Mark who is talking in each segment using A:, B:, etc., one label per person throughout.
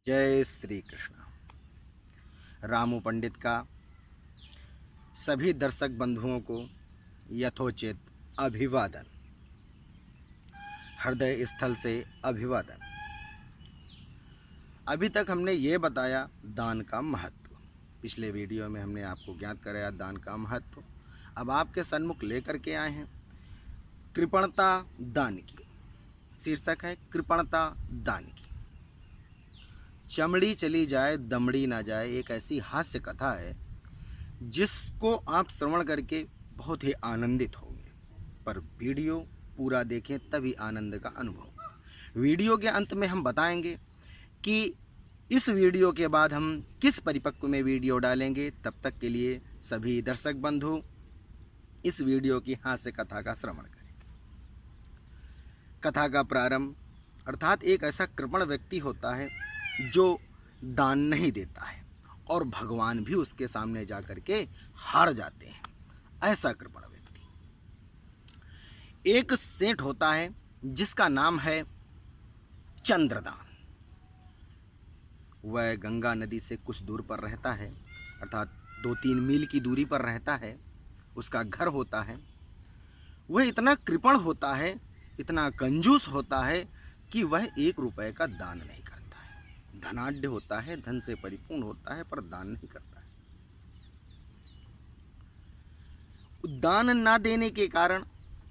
A: जय श्री कृष्ण। रामू पंडित का सभी दर्शक बंधुओं को यथोचित अभिवादन, हृदय स्थल से अभिवादन। अभी तक हमने ये बताया दान का महत्व। पिछले वीडियो में हमने आपको ज्ञात कराया दान का महत्व। अब आपके सन्मुख लेकर के आए हैं कृपणता दान की। शीर्षक है कृपणता दान की। चमड़ी चली जाए दमड़ी ना जाए, एक ऐसी हास्य कथा है जिसको आप श्रवण करके बहुत ही आनंदित होंगे, पर वीडियो पूरा देखें तभी आनंद का अनुभव। वीडियो के अंत में हम बताएंगे कि इस वीडियो के बाद हम किस परिपक्व में वीडियो डालेंगे। तब तक के लिए सभी दर्शक बंधु इस वीडियो की हास्य कथा का श्रवण करें। कथा का प्रारंभ, अर्थात एक ऐसा कृपण व्यक्ति होता है जो दान नहीं देता है और भगवान भी उसके सामने जाकर के हार जाते हैं। ऐसा कृपण व्यक्ति। एक सेठ होता है जिसका नाम है चंद्रदान। वह गंगा नदी से कुछ दूर पर रहता है, अर्थात 2-3 मील की दूरी पर रहता है। उसका घर होता है। वह इतना कृपण होता है, इतना कंजूस होता है कि वह 1 रुपए का दान नहीं करता है। धनाढ्य होता है, धन से परिपूर्ण होता है, पर दान नहीं करता है। दान ना देने के कारण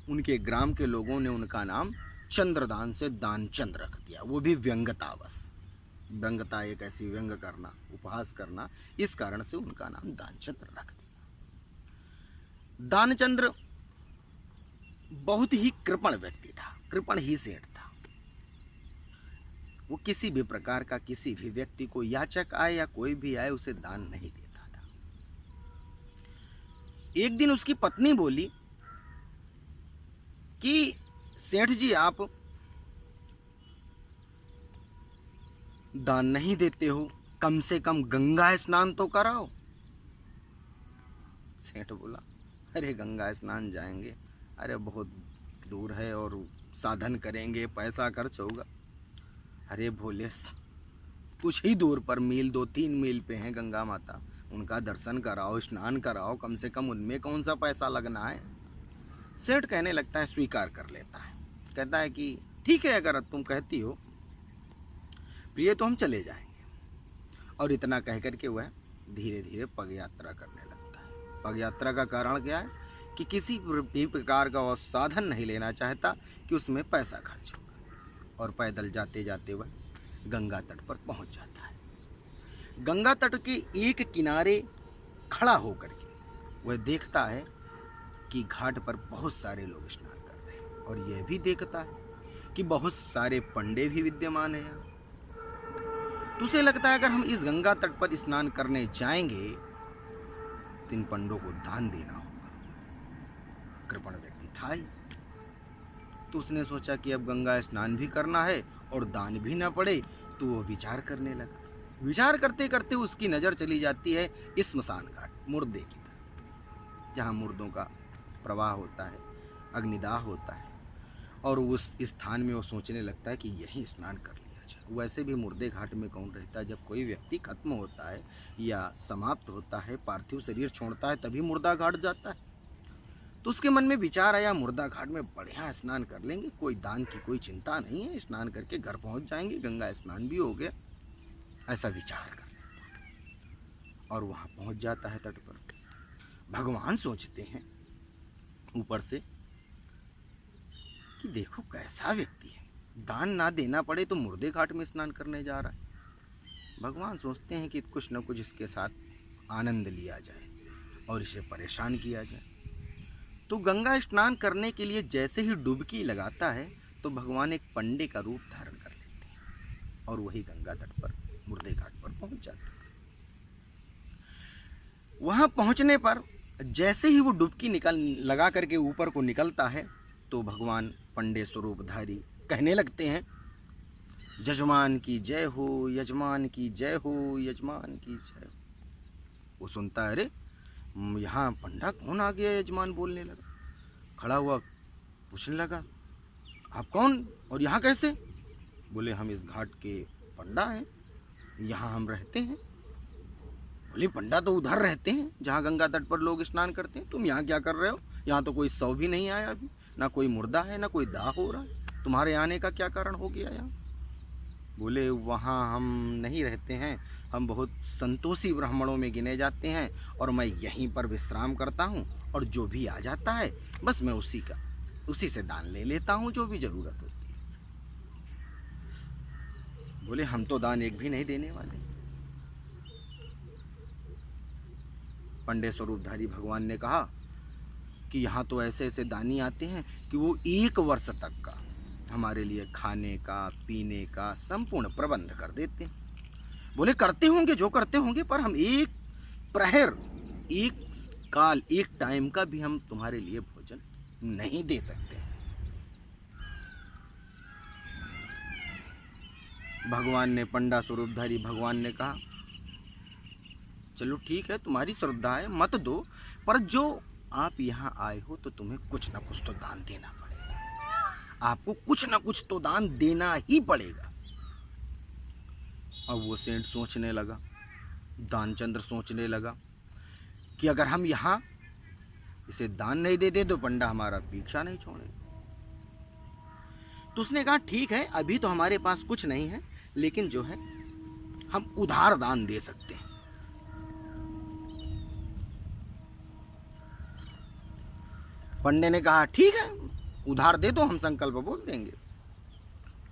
A: उनके ग्राम के लोगों ने उनका नाम चंद्रदान से दानचंद्र रख दिया, वो भी व्यंगतावश। व्यंगता एक ऐसी व्यंग करना, उपहास करना, इस कारण से उनका नाम दानचंद्र रख दिया। दानचंद्र बहुत ही कृपण व्यक्ति था, कृपण ही सेठ था। वो किसी भी प्रकार का किसी भी व्यक्ति को, याचक आए या कोई भी आए, उसे दान नहीं देता था। एक दिन उसकी पत्नी बोली कि सेठ जी, आप दान नहीं देते हो, कम से कम गंगा स्नान तो कराओ। सेठ बोला, अरे गंगा स्नान जाएंगे, अरे बहुत दूर है और साधन करेंगे, पैसा खर्च होगा। अरे भोले, कुछ ही दूर पर 2-3 मील पे हैं गंगा माता, उनका दर्शन कराओ, स्नान कराओ, कम से कम उनमें कौन सा पैसा लगना है। सेठ कहने लगता है, स्वीकार कर लेता है। कहता है कि ठीक है, अगर तुम कहती हो प्रिय तो हम चले जाएंगे। और इतना कह करके वह धीरे धीरे पग यात्रा करने लगता है। पग यात्रा का कारण क्या है कि किसी भी प्रकार का वह साधन नहीं लेना चाहता कि उसमें पैसा खर्च होगा। और पैदल जाते जाते वह गंगा तट पर पहुंच जाता है। गंगा तट के एक किनारे खड़ा होकर के वह देखता है कि घाट पर बहुत सारे लोग स्नान कर रहे हैं, और यह भी देखता है कि बहुत सारे पंडे भी विद्यमान हैं। तो उसे लगता है अगर हम इस गंगा तट पर स्नान करने जाएंगे तो इन पंडों को दान देना होगा। कृपण व्यक्ति था ही, तो उसने सोचा कि अब गंगा स्नान भी करना है और दान भी ना पड़े। तो वो विचार करने लगा। विचार करते करते उसकी नज़र चली जाती है स्मशान घाट, मुर्दे की तरफ, जहाँ मुर्दों का प्रवाह होता है, अग्निदाह होता है। और उस स्थान में वो सोचने लगता है कि यहीं स्नान कर लिया जाए। वैसे भी मुर्दे घाट में कौन रहता है? जब कोई व्यक्ति खत्म होता है या समाप्त होता है, पार्थिव शरीर छोड़ता है, तभी मुर्दा घाट जाता है। तो उसके मन में विचार आया, मुर्दा घाट में बढ़िया स्नान कर लेंगे, कोई दान की कोई चिंता नहीं है, स्नान करके घर पहुंच जाएंगे, गंगा स्नान भी हो गया। ऐसा विचार कर लेता और वहां पहुंच जाता है तट पर। भगवान सोचते हैं ऊपर से कि देखो कैसा व्यक्ति है, दान ना देना पड़े तो मुर्दे घाट में स्नान करने जा रहा है। भगवान सोचते हैं कि कुछ न कुछ इसके साथ आनंद लिया जाए और इसे परेशान किया जाए। तो गंगा स्नान करने के लिए जैसे ही डुबकी लगाता है तो भगवान एक पंडे का रूप धारण कर लेते हैं और वही गंगा तट पर मुर्दे घाट पर पहुंच जाते हैं। वहां पहुंचने पर जैसे ही वो डुबकी लगा करके ऊपर को निकलता है तो भगवान पंडे स्वरूपधारी कहने लगते हैं, जजमान की जय हो, यजमान की जय हो, यजमान की जय हो। वो सुनता है, अरे यहाँ पंडा कौन आ गया? यजमान बोलने लगा, खड़ा हुआ पूछने लगा, आप कौन और यहाँ कैसे? बोले, हम इस घाट के पंडा हैं। यहाँ हम रहते हैं। बोले पंडा तो उधर रहते हैं जहाँ गंगा तट पर लोग स्नान करते हैं, तुम यहाँ क्या कर रहे हो? यहाँ तो कोई शव भी नहीं आया अभी, ना कोई मुर्दा है, ना कोई दाह हो रहा है, तुम्हारे आने का क्या कारण हो गया यहाँ? बोले वहाँ हम नहीं रहते हैं, हम बहुत संतोषी ब्राह्मणों में गिने जाते हैं और मैं यहीं पर विश्राम करता हूँ, और जो भी आ जाता है बस मैं उसी से दान ले लेता हूँ जो भी ज़रूरत होती है। बोले हम तो दान एक भी नहीं देने वाले। पंडित स्वरूपधारी भगवान ने कहा कि यहाँ तो ऐसे ऐसे दानी आते हैं कि वो 1 वर्ष तक का हमारे लिए खाने का पीने का संपूर्ण प्रबंध कर देते हैं। बोले करते होंगे जो करते होंगे, पर हम एक प्रहर, एक काल, एक टाइम का भी हम तुम्हारे लिए भोजन नहीं दे सकते। भगवान ने, पंडा स्वरूपधारी भगवान ने कहा चलो ठीक है, तुम्हारी श्रद्धा है, मत दो, पर जो आप यहाँ आए हो तो तुम्हें कुछ ना कुछ तो दान देना पड़ेगा, आपको कुछ ना कुछ तो दान देना ही पड़ेगा। अब वो सेठ सोचने लगा, दानचंद्र सोचने लगा कि अगर हम यहाँ इसे दान नहीं देते तो पंडा हमारा पीछा नहीं छोड़ेगा। तो उसने कहा ठीक है, अभी तो हमारे पास कुछ नहीं है, लेकिन जो है हम उधार दान दे सकते हैं। पंडे ने कहा ठीक है, उधार दे दो, हम संकल्प बोल देंगे,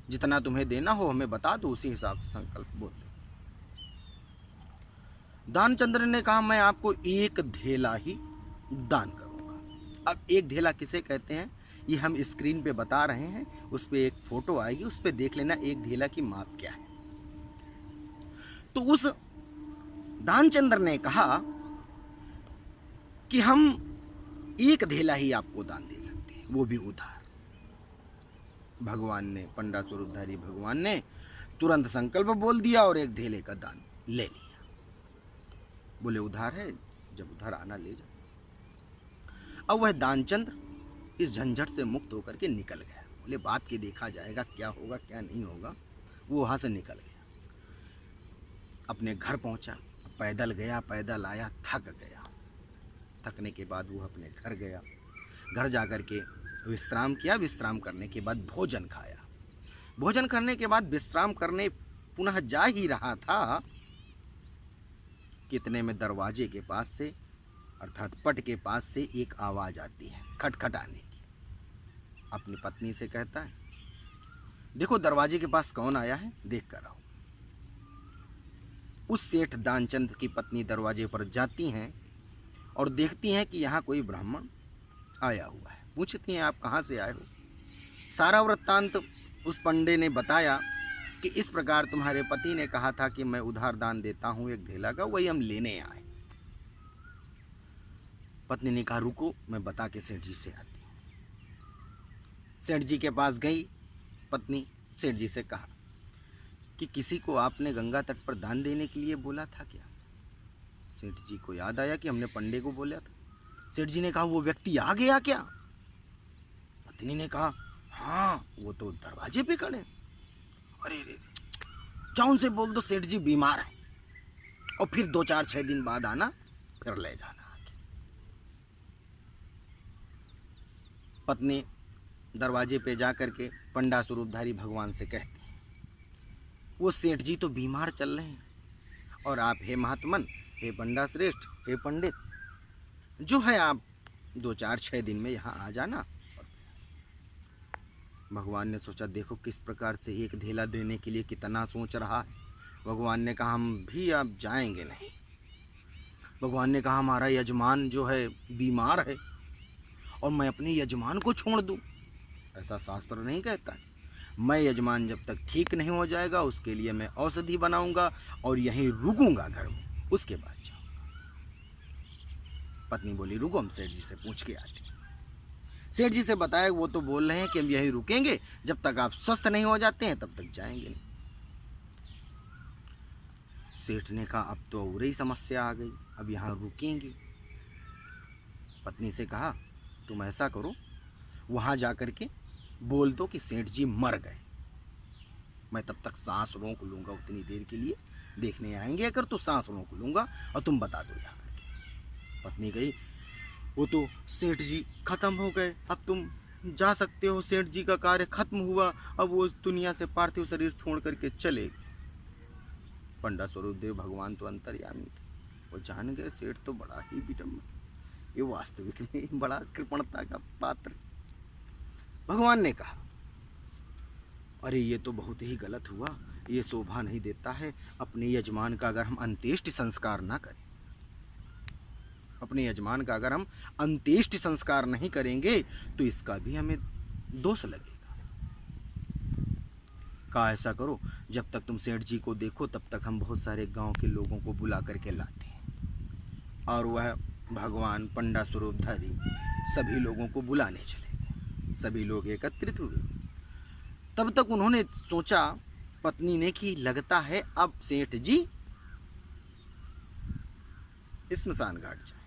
A: जितना तुम्हें देना हो हमें बता दो, उसी हिसाब से संकल्प बोल देंगे। दानचंद्र ने कहा मैं आपको 1 धेला ही दान करूंगा। अब 1 धेला किसे कहते हैं ये हम स्क्रीन पे बता रहे हैं, उस पर एक फोटो आएगी, उस पर देख लेना 1 धेला की माप क्या है। तो उस दानचंद्र ने कहा कि हम 1 धेला ही आपको दान दे सकते हैं, वो भी उधार। भगवान ने, पंडा स्वरूपधारी भगवान ने तुरंत संकल्प बोल दिया और 1 धेले का दान ले लिया। बोले उधार है, जब उधार आना ले जाओ। अब वह दानचंद्र इस झंझट से मुक्त होकर के निकल गया। बोले बात के देखा जाएगा क्या होगा क्या नहीं होगा। वो वहाँ से निकल गया, अपने घर पहुँचा, पैदल गया, पैदल आया, थक गया। थकने के बाद वो अपने घर गया, घर जा कर के विश्राम किया। विश्राम करने के बाद भोजन खाया। भोजन करने के बाद विश्राम करने पुनः जा ही रहा था, कितने में दरवाजे के पास से, अर्थात पट के पास से एक आवाज़ आती है खटखटाने की। अपनी पत्नी से कहता है देखो दरवाजे के पास कौन आया है, देख कर आओ। उस सेठ दानचंद की पत्नी दरवाजे पर जाती हैं और देखती हैं कि यहाँ कोई ब्राह्मण आया हुआ है। पूछती हैं आप कहाँ से आए हो? सारा वृत्तांत उस पंडे ने बताया कि इस प्रकार तुम्हारे पति ने कहा था कि मैं उधार दान देता हूँ 1 धेला का, वही हम लेने आए। पत्नी ने कहा रुको, मैं बता के सेठ जी से आती हूँ। सेठ जी के पास गई पत्नी, सेठ जी से कहा कि किसी को आपने गंगा तट पर दान देने के लिए बोला था क्या? सेठ जी को याद आया कि हमने पंडे को बोला था। सेठ जी ने कहा वो व्यक्ति आ गया क्या? पत्नी ने कहा हाँ, वो तो दरवाजे पे खड़े। अरे रे, जाओ उनसे बोल दो सेठ जी बीमार हैं और फिर 2-4-6 दिन बाद आना, फिर ले जाना। पत्नी दरवाजे पे जा कर के पंडा स्वरूपधारी भगवान से कहती है वो सेठ जी तो बीमार चल रहे हैं, और आप हे महात्मन, हे पंडा श्रेष्ठ, हे पंडित, जो है आप 2-4-6 दिन में यहाँ आ जाना। भगवान ने सोचा देखो किस प्रकार से 1 धेला देने के लिए कितना सोच रहा है। भगवान ने कहा हम भी अब जाएंगे नहीं। भगवान ने कहा हमारा यजमान जो है बीमार है और मैं अपने यजमान को छोड़ दूं, ऐसा शास्त्र नहीं कहता है। मैं यजमान जब तक ठीक नहीं हो जाएगा उसके लिए मैं औषधि बनाऊंगा और यहीं रुकूंगा घर में, उसके बाद जाऊंगा। पत्नी बोली रुको, हम सेठ जी से पूछ के आते। सेठ जी से बताया वो तो बोल रहे हैं कि हम यहीं रुकेंगे, जब तक आप स्वस्थ नहीं हो जाते हैं तब तक जाएंगे नहीं। सेठ ने कहा अब तो और ही समस्या आ गई, अब यहाँ रुकेंगे। पत्नी से कहा तुम ऐसा करो, वहाँ जा कर के बोल दो कि सेठ जी मर गए, मैं तब तक सांस रोक लूँगा उतनी देर के लिए, देखने आएंगे अगर तो सांस रोक लूँगा और तुम बता दो जा करके। पत्नी कही, वो तो सेठ जी खत्म हो गए, अब तुम जा सकते हो, सेठ जी का कार्य खत्म हुआ, अब वो दुनिया से पार्थिव शरीर छोड़ करके चले। पंडा स्वरूपदेव भगवान तो अंतर्यामी थे, वो जान गए सेठ तो बड़ा ही विडम्बना, ये वास्तविक में बड़ा कृपणता का पात्र। भगवान ने कहा, अरे ये तो बहुत ही गलत हुआ, ये शोभा नहीं देता है अपने यजमान का अगर हम अंत्येष्टि संस्कार ना करें, अपने यजमान का अगर हम अंत्येष्टि संस्कार नहीं करेंगे तो इसका भी हमें दोष लगेगा। कहा, ऐसा करो, जब तक तुम सेठ जी को देखो तब तक हम बहुत सारे गांव के लोगों को बुला करके लाते हैं। और वह भगवान पंडा स्वरूपधारी सभी लोगों को बुलाने चले गए। सभी लोग एकत्रित हुए। तब तक उन्होंने सोचा, पत्नी ने, कि लगता है अब सेठ जी स्मशान घाट जाएंगे,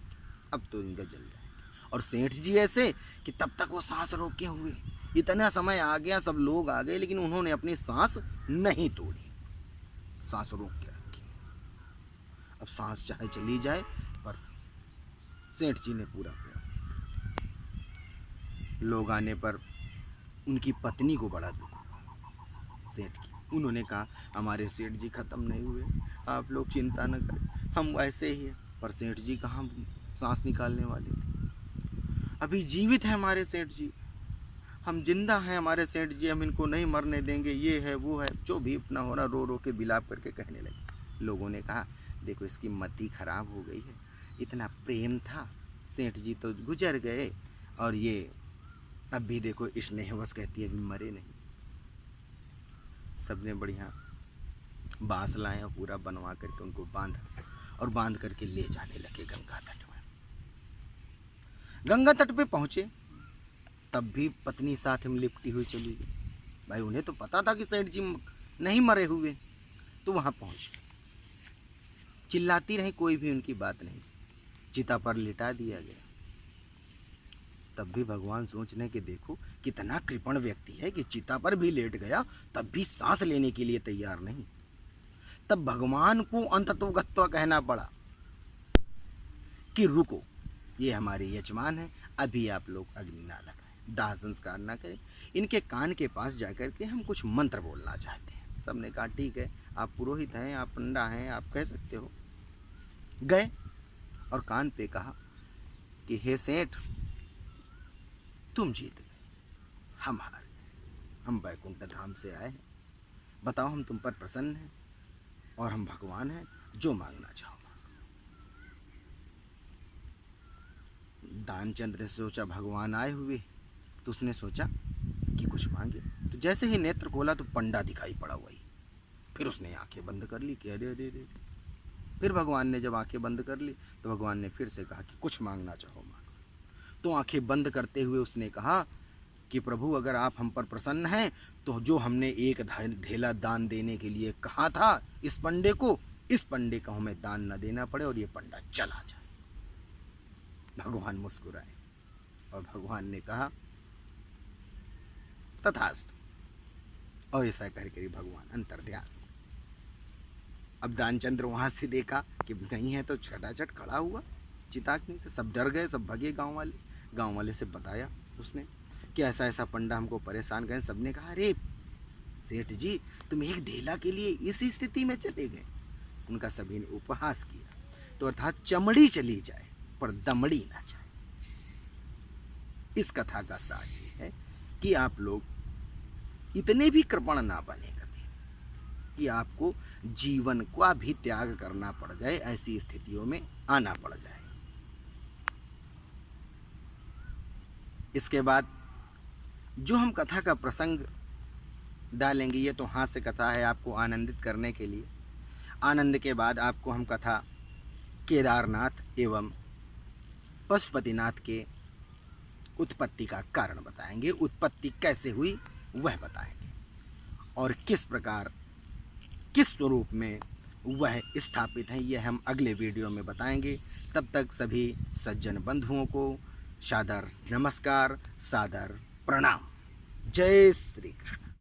A: अब तो इनका जल जाएंगे। और सेठ जी ऐसे कि तब तक वो सांस रोके हुए, इतना समय आ गया, सब लोग आ गए, लेकिन उन्होंने अपनी सांस नहीं तोड़ी, सांस रोक के रखी। अब सांस चाहे चली जाए, पर सेठ जी ने पूरा प्रयास किया। लोग आने पर उनकी पत्नी को बड़ा दुख हुआ सेठ की। उन्होंने कहा, हमारे सेठ जी खत्म नहीं हुए, आप लोग चिंता न करें, हम ऐसे ही हैं। पर सेठ जी कहाँ सांस निकालने वाले थे, अभी जीवित है हमारे सेठ जी, हम जिंदा हैं हमारे सेठ जी, हम इनको नहीं मरने देंगे, ये है वो है, जो भी अपना होना रो रो के बिलाप करके कहने लगे। लोगों ने कहा, देखो इसकी मति खराब हो गई है, इतना प्रेम था, सेठ जी तो गुजर गए और ये अब भी देखो स्नेहवश कहती है अभी मरे नहीं। सबने बढ़िया बांस लाए और पूरा बनवा करके उनको बांधा और बांध करके ले जाने लगे गंगा तट में। गंगा तट पे पहुंचे, तब भी पत्नी साथ में लिपटी हुई चली गई। भाई उन्हें तो पता था कि सेठ जी नहीं मरे हुए, तो वहां पहुंच चिल्लाती रही, कोई भी उनकी बात नहीं सुनी। चिता पर लिटा दिया गया। तब भी भगवान सोचने के देखो कितना कृपण व्यक्ति है कि चिता पर भी लेट गया, तब भी सांस लेने के लिए तैयार नहीं। तब भगवान को अंततोगत्वा कहना पड़ा कि रुको, ये हमारे यजमान हैं, अभी आप लोग अग्नि ना लगाएं, दाह संस्कार ना करें, इनके कान के पास जाकर के हम कुछ मंत्र बोलना चाहते हैं। सबने कहा, ठीक है, आप पुरोहित हैं, आप पंडा हैं, आप कह सकते हो। गए और कान पे कहा कि हे सेठ, तुम जीत गए, हम हार गए, हम वैकुंठ धाम से आए हैं, बताओ हम तुम पर प्रसन्न हैं और हम भगवान हैं, जो मांगना चाहो। दानचंद्र ने सोचा भगवान आए हुए, तो उसने सोचा कि कुछ मांगे। तो जैसे ही नेत्र खोला तो पंडा दिखाई पड़ा वही। फिर उसने आंखें बंद कर ली कि अरे अरे अरे। फिर भगवान ने जब आंखें बंद कर ली तो भगवान ने फिर से कहा कि कुछ मांगना चाहो मांगो। तो आंखें बंद करते हुए उसने कहा कि प्रभु, अगर आप हम पर प्रसन्न हैं तो जो हमने एक धेला दान देने के लिए कहा था इस पंडे को, इस पंडे को हमें दान न देना पड़े और ये पंडा चला जाए। भगवान मुस्कुराए और भगवान ने कहा तथास्तु, और ऐसा करके भगवान अंतर्ध्यान। अब दानचंद्र वहां से देखा कि नहीं है तो छटाछट खड़ा हुआ चिताग्नि से। सब डर गए, सब भगे। गांव वाले से बताया उसने कि ऐसा ऐसा पंडा हमको परेशान करें। सबने कहा, अरे सेठ जी, तुम एक ढेला के लिए इस स्थिति में चले गए। उनका सभी ने उपहास किया। तो अर्थात चमड़ी चली जाए पर दमड़ी ना जाए। इस कथा का सार ये है कि आप लोग इतने भी कृपण ना बने कभी कि आपको जीवन का भी त्याग करना पड़ जाए, ऐसी स्थितियों में आना पड़ जाए। इसके बाद जो हम कथा का प्रसंग डालेंगे, ये तो हास्य कथा है आपको आनंदित करने के लिए। आनंद के बाद आपको हम कथा केदारनाथ एवं पशुपतिनाथ के उत्पत्ति का कारण बताएंगे। उत्पत्ति कैसे हुई वह बताएंगे और किस प्रकार, किस स्वरूप में वह स्थापित है, यह हम अगले वीडियो में बताएंगे। तब तक सभी सज्जन बंधुओं को सादर नमस्कार, सादर प्रणाम। जय श्री कृष्ण।